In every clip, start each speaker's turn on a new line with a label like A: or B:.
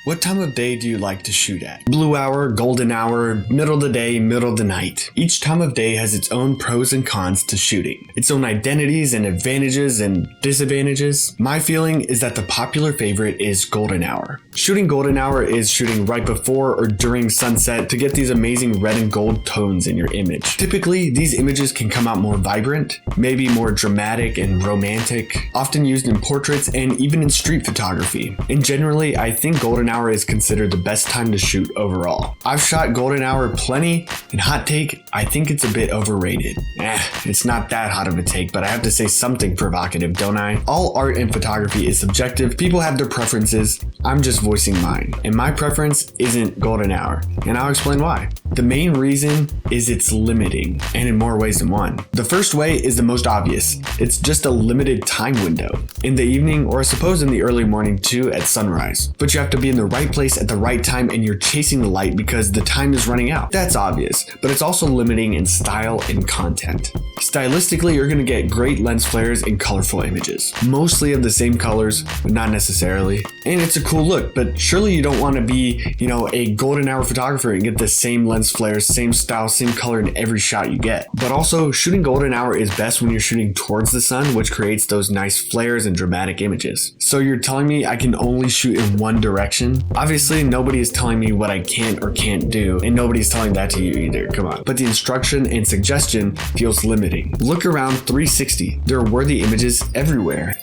A: What time of day do you like to shoot at? Blue hour, golden hour, middle of the day, middle of the night. Each time of day has its own pros and cons to shooting, its own identities and advantages and disadvantages. My feeling is that the popular favorite is golden hour. Shooting golden hour is shooting right before or during sunset to get these amazing red and gold tones in your image. Typically, these images can come out more vibrant, maybe more dramatic and romantic, often used in portraits and even in street photography. And generally, I think golden hour is considered the best time to shoot overall. I've shot golden hour plenty, and hot take, I think it's a bit overrated. It's not that hot of a take, but I have to say something provocative, don't I? All art and photography is subjective. People have their preferences. I'm just voicing mine. And my preference isn't golden hour, and I'll explain why. The main reason is it's limiting, and in more ways than one. The first way is the most obvious. It's just a limited time window. In the evening, or I suppose in the early morning too, at sunrise. But you have to be in the right place at the right time, and you're chasing the light because the time is running out. That's obvious, but it's also limiting in style and content. Stylistically, you're going to get great lens flares and colorful images. Mostly of the same colors, but not necessarily. And it's a cool look, but surely you don't want to be, a golden hour photographer and get the same lens flares, same style, same color in every shot you get. But also, shooting golden hour is best when you're shooting towards the sun, which creates those nice flares and dramatic images. So you're telling me I can only shoot in one direction? Obviously, nobody is telling me what I can or can't do, and nobody's telling that to you either, come on. But the instruction and suggestion feels limiting. Look around 360. There are worthy images everywhere.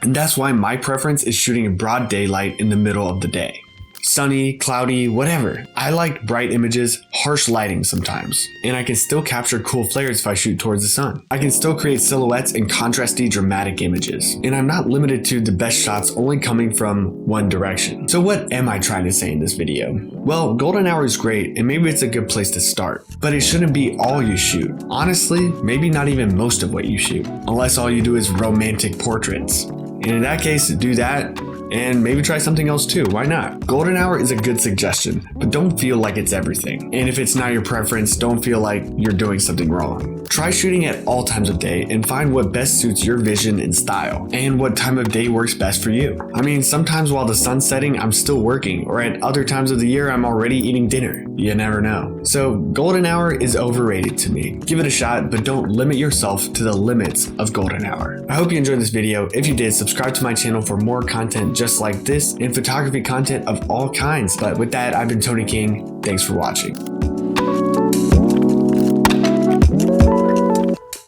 A: And that's why my preference is shooting in broad daylight in the middle of the day. Sunny, cloudy, whatever. I like bright images, harsh lighting sometimes, and I can still capture cool flares if I shoot towards the sun. I can still create silhouettes and contrasty dramatic images, and I'm not limited to the best shots only coming from one direction. So what am I trying to say in this video? Well, golden hour is great, and maybe it's a good place to start, but it shouldn't be all you shoot. Honestly, maybe not even most of what you shoot, unless all you do is romantic portraits. And in that case, do that, and maybe try something else too, why not? Golden hour is a good suggestion, but don't feel like it's everything. And if it's not your preference, don't feel like you're doing something wrong. Try shooting at all times of day and find what best suits your vision and style, and what time of day works best for you. I mean, sometimes while the sun's setting, I'm still working, or at other times of the year, I'm already eating dinner. You never know. So golden hour is overrated to me. Give it a shot, but don't limit yourself to the limits of golden hour. I hope you enjoyed this video. If you did, subscribe to my channel for more content just like this and photography content of all kinds. But with that, I've been Tony King. Thanks for watching.